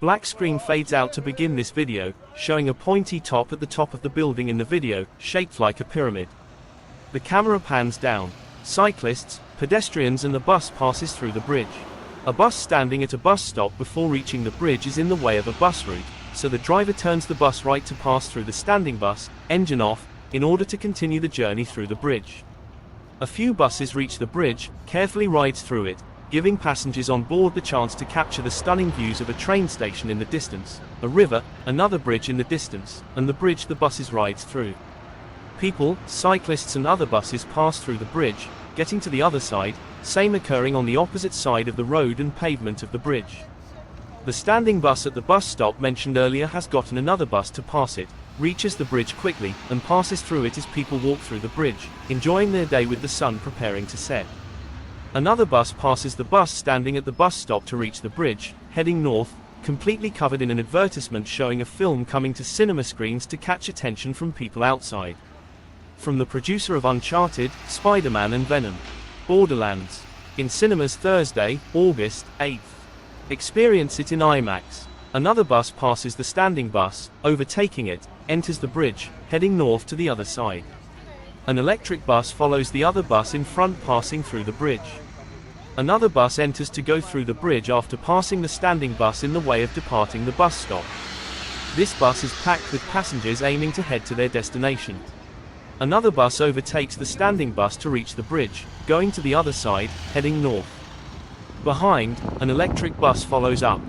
Black screen fades out to begin this video, showing a pointy top at the top of the building in the video, shaped like a pyramid. The camera pans down. Cyclists, pedestrians and a bus passes through the bridge. A bus standing at a bus stop before reaching the bridge is in the way of a bus route, so the driver turns the bus right to pass through the standing bus, engine off, in order to continue the journey through the bridge. A few buses reach the bridge, carefully rides through it, giving passengers on board the chance to capture the stunning views of a train station in the distance, a river, another bridge in the distance, and the bridge the buses rides through. People, cyclists and other buses pass through the bridge, getting to the other side, same occurring on the opposite side of the road and pavement of the bridge. The standing bus at the bus stop mentioned earlier has gotten another bus to pass it, reaches the bridge quickly, and passes through it as people walk through the bridge, enjoying their day with the sun preparing to set. Another bus passes the bus standing at the bus stop to reach the bridge, heading north, completely covered in an advertisement showing a film coming to cinema screens to catch attention from people outside. From the producer of Uncharted, Spider-Man and Venom. Borderlands. In cinemas Thursday, August 8th. Experience it in IMAX. Another bus passes the standing bus, overtaking it, enters the bridge, heading north to the other side. An electric bus follows the other bus in front passing through the bridge. Another bus enters to go through the bridge after passing the standing bus in the way of departing the bus stop. This bus is packed with passengers aiming to head to their destination. Another bus overtakes the standing bus to reach the bridge, going to the other side, heading north. Behind, an electric bus follows up.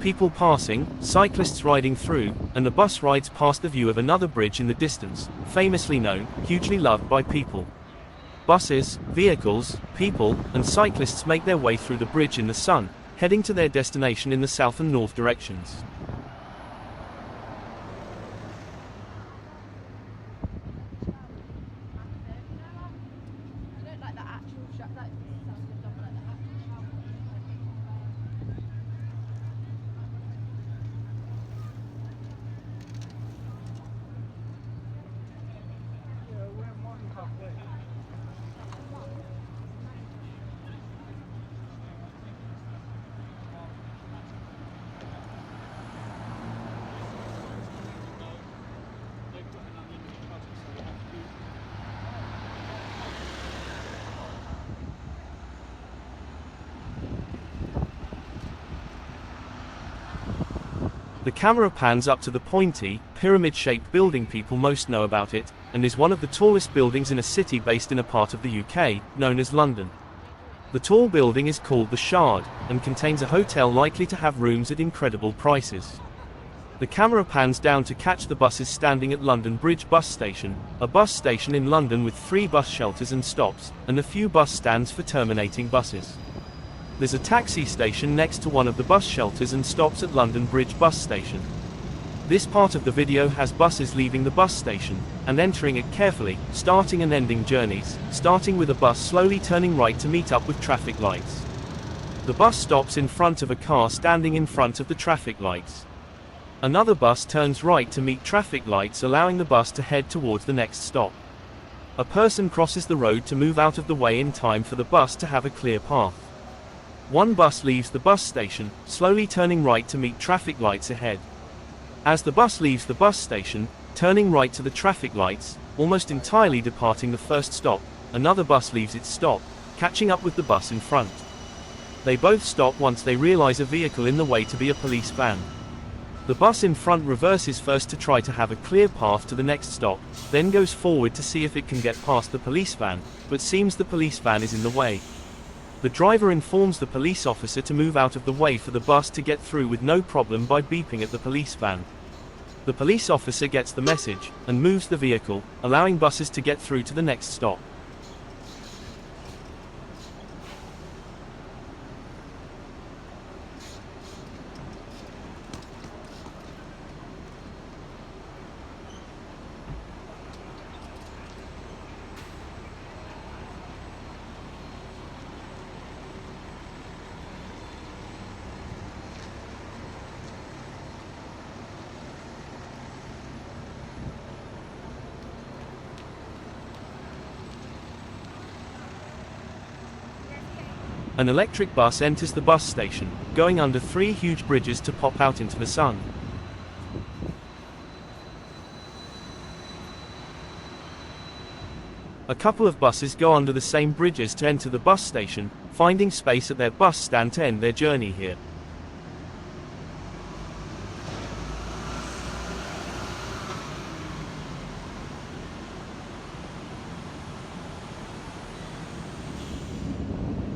People passing, cyclists riding through, and the bus rides past the view of another bridge in the distance, famously known, hugely loved by people. Buses, vehicles, people, and cyclists make their way through the bridge in the sun, heading to their destination in the south and north directions. The camera pans up to the pointy, pyramid-shaped building people most know about it, and is one of the tallest buildings in a city based in a part of the UK, known as London. The tall building is called the Shard, and contains a hotel likely to have rooms at incredible prices. The camera pans down to catch the buses standing at London Bridge bus station, a bus station in London with 3 bus shelters and stops, and a few bus stands for terminating buses. There's a taxi station next to one of the bus shelters and stops at London Bridge bus station. This part of the video has buses leaving the bus station, and entering it carefully, starting and ending journeys, starting with a bus slowly turning right to meet up with traffic lights. The bus stops in front of a car standing in front of the traffic lights. Another bus turns right to meet traffic lights, allowing the bus to head towards the next stop. A person crosses the road to move out of the way in time for the bus to have a clear path. One bus leaves the bus station, slowly turning right to meet traffic lights ahead. As the bus leaves the bus station, turning right to the traffic lights, almost entirely departing the first stop, another bus leaves its stop, catching up with the bus in front. They both stop once they realize a vehicle in the way to be a police van. The bus in front reverses first to try to have a clear path to the next stop, then goes forward to see if it can get past the police van, but seems the police van is in the way. The driver informs the police officer to move out of the way for the bus to get through with no problem by beeping at the police van. The police officer gets the message, and moves the vehicle, allowing buses to get through to the next stop. An electric bus enters the bus station, going under 3 huge bridges to pop out into the sun. A couple of buses go under the same bridges to enter the bus station, finding space at their bus stand to end their journey here.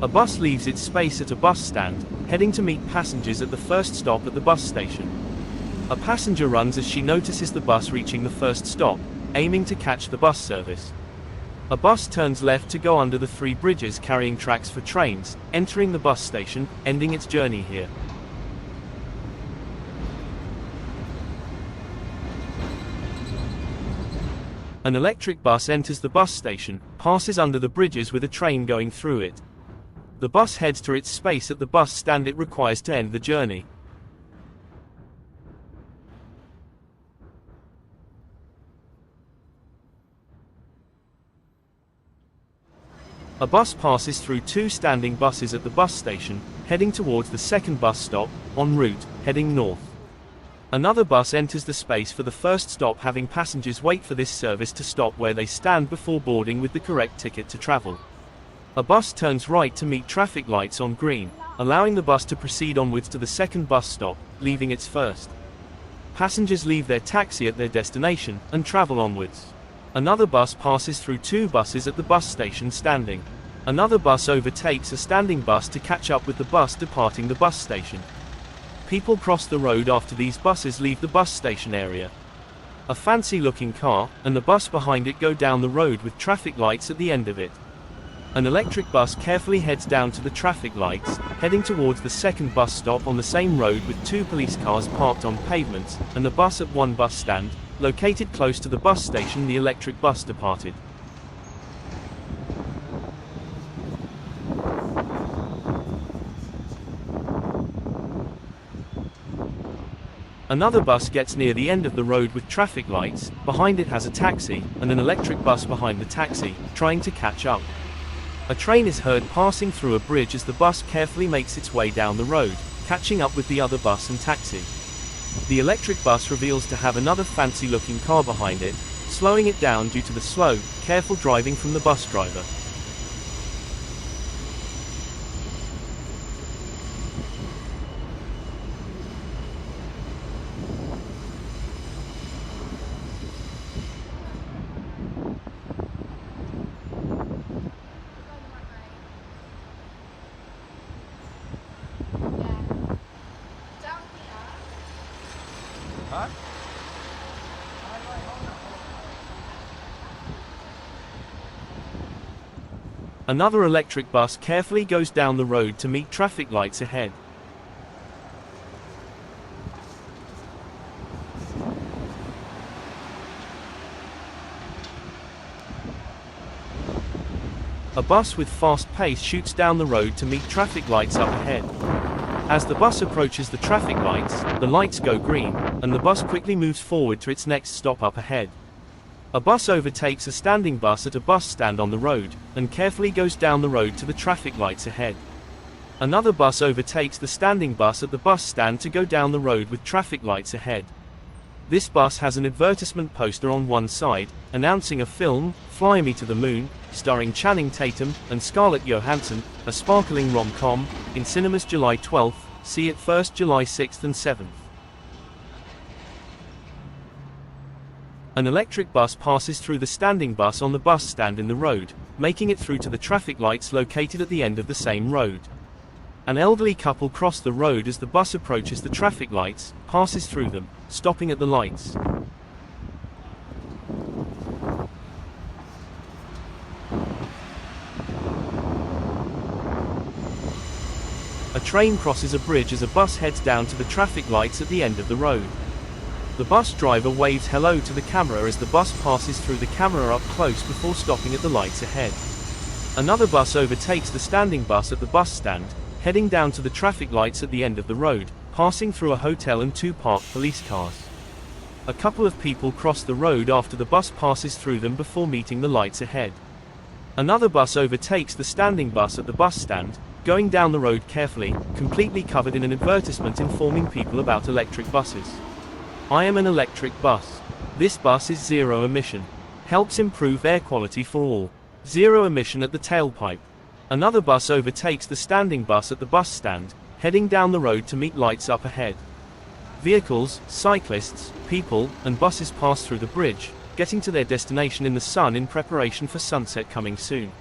A bus leaves its space at a bus stand, heading to meet passengers at the first stop at the bus station. A passenger runs as she notices the bus reaching the first stop, aiming to catch the bus service. A bus turns left to go under the 3 bridges carrying tracks for trains, entering the bus station, ending its journey here. An electric bus enters the bus station, passes under the bridges with a train going through it. The bus heads to its space at the bus stand it requires to end the journey. A bus passes through 2 standing buses at the bus station, heading towards the second bus stop, en route, heading north. Another bus enters the space for the first stop, having passengers wait for this service to stop where they stand before boarding with the correct ticket to travel. A bus turns right to meet traffic lights on green, allowing the bus to proceed onwards to the second bus stop, leaving its first. Passengers leave their taxi at their destination, and travel onwards. Another bus passes through 2 buses at the bus station standing. Another bus overtakes a standing bus to catch up with the bus departing the bus station. People cross the road after these buses leave the bus station area. A fancy-looking car, and the bus behind it go down the road with traffic lights at the end of it. An electric bus carefully heads down to the traffic lights, heading towards the second bus stop on the same road with 2 police cars parked on pavements, and the bus at one bus stand, located close to the bus station the electric bus departed. Another bus gets near the end of the road with traffic lights, behind it has a taxi, and an electric bus behind the taxi, trying to catch up. A train is heard passing through a bridge as the bus carefully makes its way down the road, catching up with the other bus and taxi. The electric bus reveals to have another fancy-looking car behind it, slowing it down due to the slow, careful driving from the bus driver. Another electric bus carefully goes down the road to meet traffic lights ahead. A bus with fast pace shoots down the road to meet traffic lights up ahead. As the bus approaches the traffic lights, the lights go green, and the bus quickly moves forward to its next stop up ahead. A bus overtakes a standing bus at a bus stand on the road, and carefully goes down the road to the traffic lights ahead. Another bus overtakes the standing bus at the bus stand to go down the road with traffic lights ahead. This bus has an advertisement poster on one side, announcing a film, Fly Me to the Moon, starring Channing Tatum and Scarlett Johansson, a sparkling rom-com, in cinemas July 12th, see it first July 6th and 7th. An electric bus passes through the standing bus on the bus stand in the road, making it through to the traffic lights located at the end of the same road. An elderly couple cross the road as the bus approaches the traffic lights, passes through them, stopping at the lights. A train crosses a bridge as a bus heads down to the traffic lights at the end of the road. The bus driver waves hello to the camera as the bus passes through the camera up close before stopping at the lights ahead. Another bus overtakes the standing bus at the bus stand, heading down to the traffic lights at the end of the road, passing through a hotel and 2 parked police cars. A couple of people cross the road after the bus passes through them before meeting the lights ahead. Another bus overtakes the standing bus at the bus stand, going down the road carefully, completely covered in an advertisement informing people about electric buses. I am an electric bus. This bus is zero emission. Helps improve air quality for all. Zero emission at the tailpipe. Another bus overtakes the standing bus at the bus stand, heading down the road to meet lights up ahead. Vehicles, cyclists, people, and buses pass through the bridge, getting to their destination in the sun in preparation for sunset coming soon.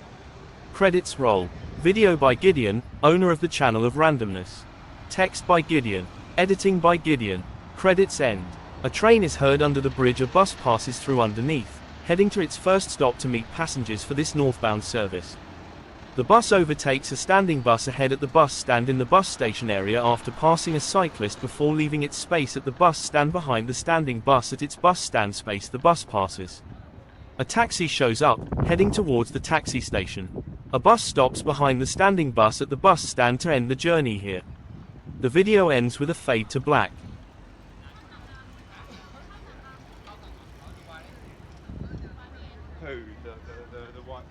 Credits roll. Video by Gideon, owner of the channel of Randomness. Text by Gideon. Editing by Gideon. Credits end. A train is heard under the bridge. A bus passes through underneath, heading to its first stop to meet passengers for this northbound service. The bus overtakes a standing bus ahead at the bus stand in the bus station area after passing a cyclist before leaving its space at the bus stand behind the standing bus. At its bus stand space the bus passes. A taxi shows up, heading towards the taxi station. A bus stops behind the standing bus at the bus stand to end the journey here. The video ends with a fade to black. Who? The white